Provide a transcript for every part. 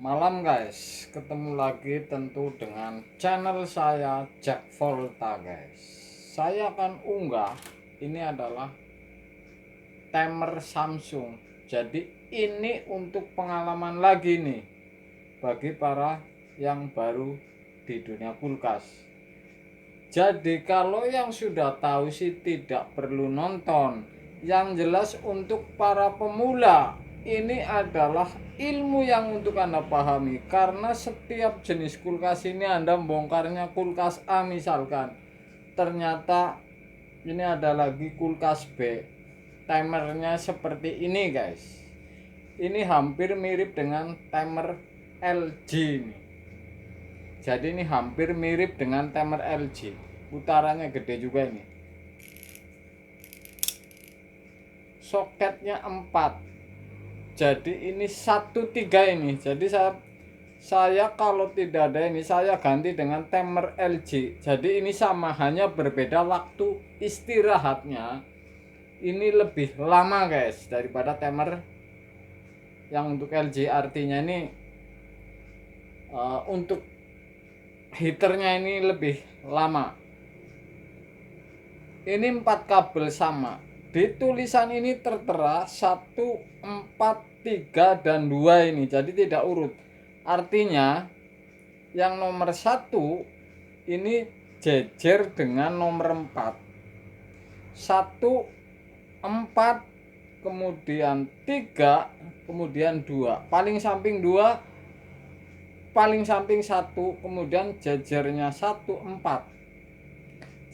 Malam guys, ketemu lagi tentu dengan channel saya Jack Volta guys. Saya akan unggah, ini adalah timer Samsung. Jadi ini untuk pengalaman lagi nih bagi para yang baru di dunia kulkas. Jadi kalau yang sudah tahu sih tidak perlu nonton. Yang jelas untuk para pemula, ini adalah ilmu yang untuk Anda pahami. Karena setiap jenis kulkas ini Anda bongkarnya kulkas A misalkan, ternyata ini ada lagi kulkas B, timernya seperti ini guys. Ini hampir mirip dengan timer LG ini. Jadi ini hampir mirip dengan timer LG. Putarannya gede juga ini. Soketnya 4. Jadi ini 1/3 ini. Jadi saya kalau tidak ada ini saya ganti dengan timer LG. Jadi ini sama, hanya berbeda waktu istirahatnya. Ini lebih lama guys daripada timer yang untuk LG. Artinya ini untuk heaternya ini lebih lama. Ini 4 kabel sama. Di tulisan ini tertera 1, 4, 3 dan 2 ini. Jadi tidak urut. Artinya yang nomor 1 ini jejer dengan nomor 4. 1, 4, kemudian 3, kemudian 2. Paling samping 2, paling samping 1, kemudian jejernya 1, 4.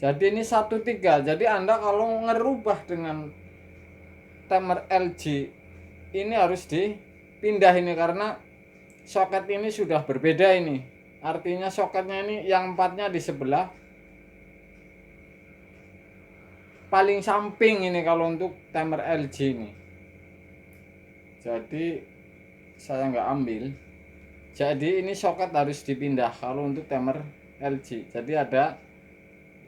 Jadi ini 1/3. Jadi Anda kalau ngerubah dengan timer LG ini harus dipindah ini karena soket ini sudah berbeda ini. Artinya soketnya ini yang 4-nya di sebelah paling samping ini kalau untuk timer LG ini. Jadi saya nggak ambil. Jadi ini soket harus dipindah kalau untuk timer LG. Jadi ada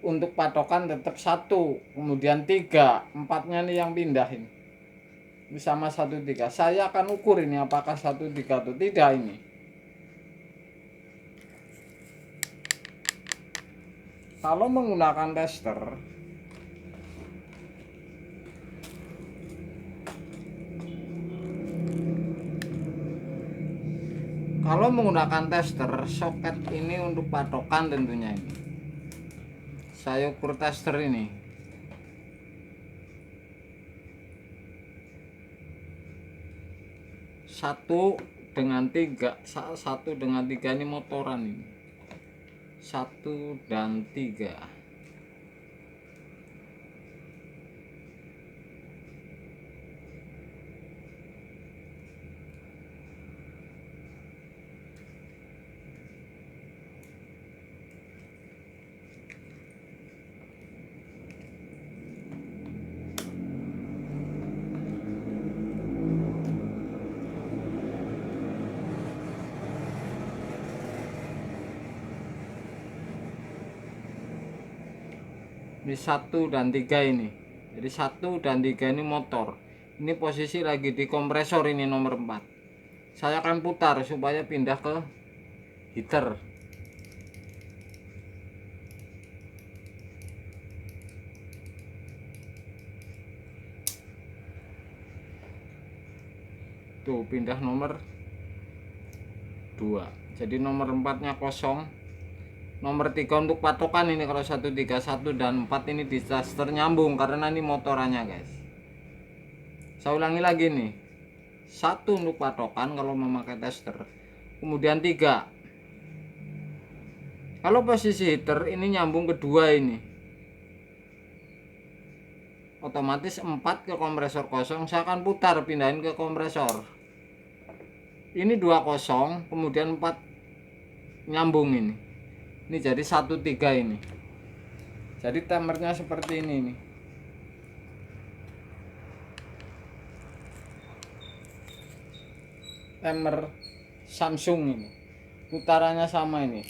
untuk patokan tetap 1, kemudian 3, 4-nya nih yang pindahin. Ini sama 1/3. Saya akan ukur ini apakah 1/3 atau tidak ini. Kalau menggunakan tester, soket ini untuk patokan tentunya ini. Saya ukur tester ini. Satu dengan 3 ini motoran ini. 1 dan 3. Ini 1 dan 3 ini. Jadi 1 dan 3 ini motor. Ini posisi lagi di kompresor ini nomor 4. Saya akan putar supaya pindah ke heater. Tuh pindah nomor 2. Jadi nomor 4-nya kosong. Nomor 3 untuk patokan ini kalau 131 dan 4 ini di tester nyambung karena ini motorannya guys. Saya ulangi lagi nih. 1 untuk patokan kalau memakai tester. Kemudian 3. Kalau posisi heater ini nyambung ke 2 ini. Otomatis 4 ke kompresor kosong, saya akan putar pindahin ke kompresor. Ini 2 kosong, kemudian 4 nyambung ini. Ini jadi 1/3 ini. Jadi timernya seperti ini nih. Timer Samsung ini. Putarannya sama ini.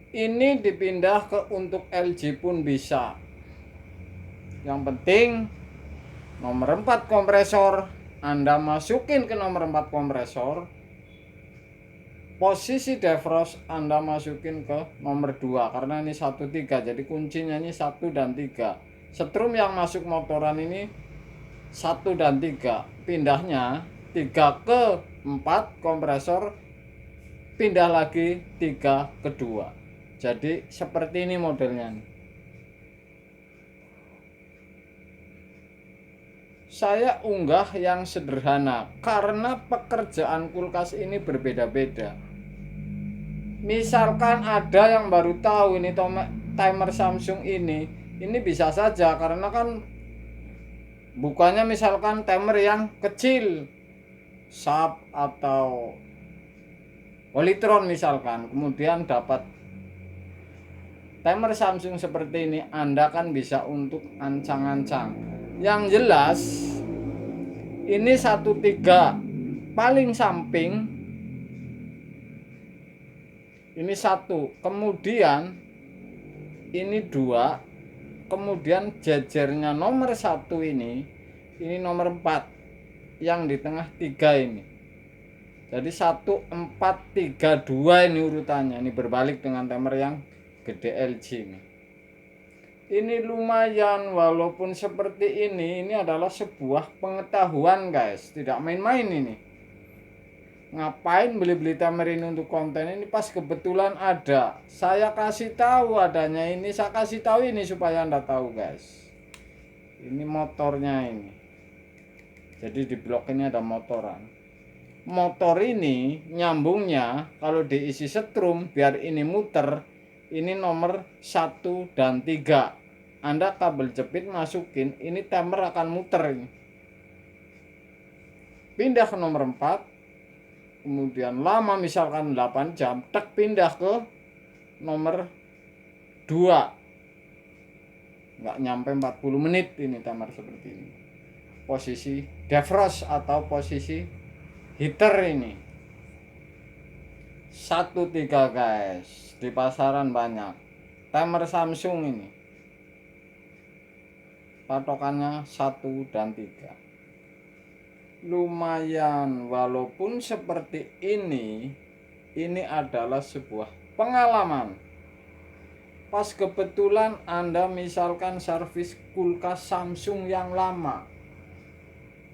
Ini dipindah ke untuk LG pun bisa. Yang penting nomor 4 kompresor, Anda masukin ke nomor 4 kompresor, posisi defrost Anda masukin ke nomor 2 karena ini 1 3, jadi kuncinya ini 1 dan 3. Setrum yang masuk motoran ini 1 dan 3, pindahnya 3 ke 4 kompresor, pindah lagi 3 ke 2. Jadi seperti ini modelnya nih. Saya unggah yang sederhana karena pekerjaan kulkas ini berbeda-beda. Misalkan ada yang baru tahu ini timer Samsung ini bisa saja karena kan bukannya misalkan timer yang kecil, sub atau Polytron misalkan, kemudian dapat timer Samsung seperti ini, Anda kan bisa untuk ancang-ancang. Yang jelas ini 1 3 paling samping, ini 1, kemudian ini 2, kemudian jajarnya nomor 1 ini nomor 4, yang di tengah 3 ini. Jadi 1 4 3 2 ini urutannya, ini berbalik dengan timer yang gede LG ini. Ini lumayan, walaupun seperti ini adalah sebuah pengetahuan guys, tidak main-main ini. Ngapain beli-beli timer ini untuk konten ini, pas kebetulan ada, saya kasih tahu adanya ini, saya kasih tahu ini supaya Anda tahu guys. Ini motornya ini, jadi di blok ini ada motoran. Motor ini nyambungnya kalau diisi setrum biar ini muter, ini nomor 1 dan 3. Anda kabel jepit masukin, ini timer akan muter ini. Pindah ke nomor 4, kemudian lama misalkan 8 jam, tak pindah ke nomor 2. Nggak nyampe 40 menit ini timer seperti ini. Posisi defrost atau posisi heater ini. 1 3 guys, di pasaran banyak timer Samsung ini, patokannya 1 dan 3. Lumayan, walaupun seperti ini adalah sebuah pengalaman. Pas kebetulan Anda misalkan servis kulkas Samsung yang lama,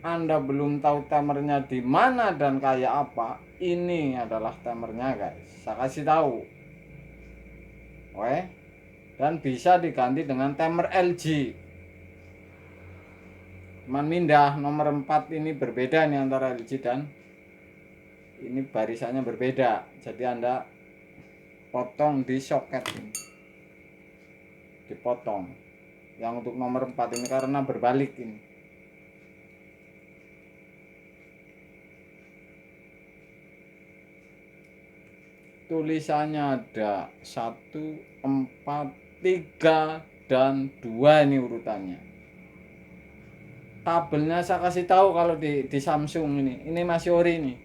Anda belum tahu timernya di mana dan kayak apa, ini adalah timernya guys. Saya kasih tahu. Oke. Dan bisa diganti dengan timer LG. Cuman mindah nomor 4 ini berbeda nih antara LG dan ini, barisannya berbeda. Jadi Anda potong di soket ini. Dipotong. Yang untuk nomor 4 ini karena berbalik ini. Tulisannya ada 1 4 3 dan 2 ini urutannya. Kabelnya saya kasih tahu kalau di Samsung ini masih ori ini.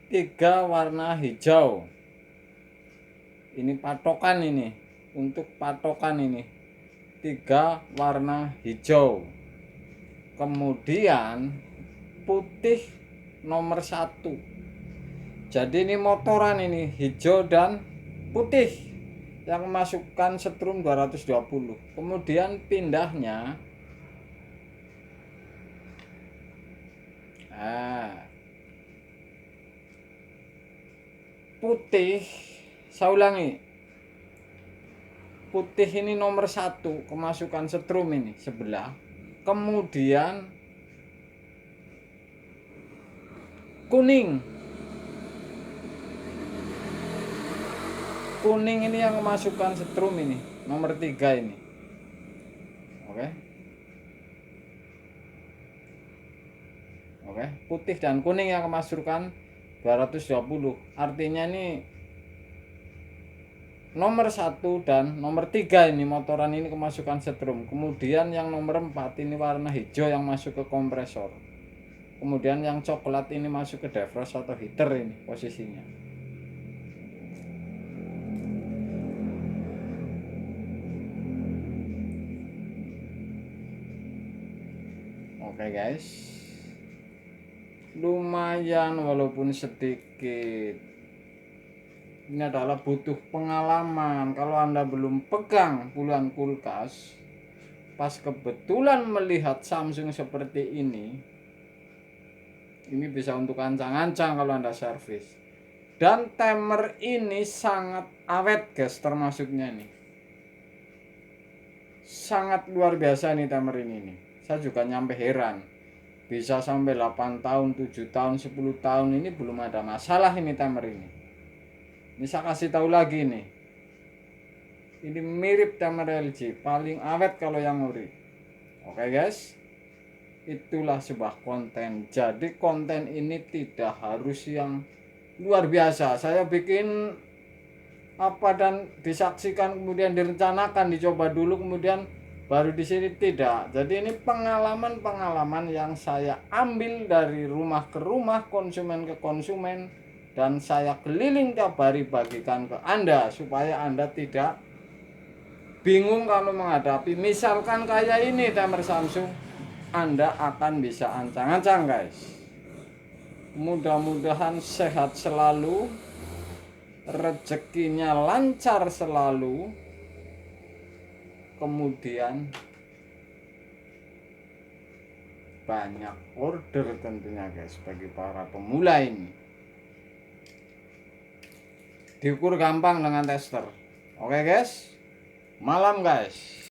Tiga warna hijau. Ini patokan ini, untuk patokan ini 3 warna hijau. Kemudian putih nomor 1. Jadi ini motoran ini hijau dan putih yang masukkan setrum 220. Kemudian pindahnya putih, saya ulangi, putih ini nomor 1 kemasukan setrum ini sebelah. Kemudian kuning ini yang kemasukan setrum ini nomor 3 ini. Oke, putih dan kuning yang kemasukan 220. Artinya ini nomor 1 dan nomor 3 ini motoran ini kemasukan setrum. Kemudian yang nomor 4 ini warna hijau yang masuk ke kompresor. Kemudian yang coklat ini masuk ke defrost atau heater ini posisinya. Oke guys, lumayan walaupun sedikit. Ini adalah butuh pengalaman. Kalau Anda belum pegang puluhan kulkas, pas kebetulan melihat Samsung seperti ini bisa untuk ancang-ancang kalau Anda servis. Dan timer ini sangat awet guys, termasuknya nih. Sangat luar biasa nih timer ini nih. Saya juga nyampe heran. Bisa sampai 8 tahun, 7 tahun, 10 tahun ini belum ada masalah ini timer ini. Ini saya kasih tahu lagi nih. Ini mirip timer LG, paling awet kalau yang ori. Oke guys. Itulah sebuah konten. Jadi konten ini tidak harus yang luar biasa. Saya bikin apa dan disaksikan kemudian direncanakan dicoba dulu kemudian baru di sini tidak. Jadi ini pengalaman yang saya ambil dari rumah ke rumah, konsumen ke konsumen, dan saya keliling tiap hari bagikan ke Anda supaya Anda tidak bingung kalau menghadapi misalkan kayak ini timer Samsung. Anda akan bisa ancang-ancang guys. Mudah-mudahan sehat selalu, rezekinya lancar selalu, kemudian banyak order tentunya guys bagi para pemula ini. Diukur gampang dengan tester. Oke guys, malam guys.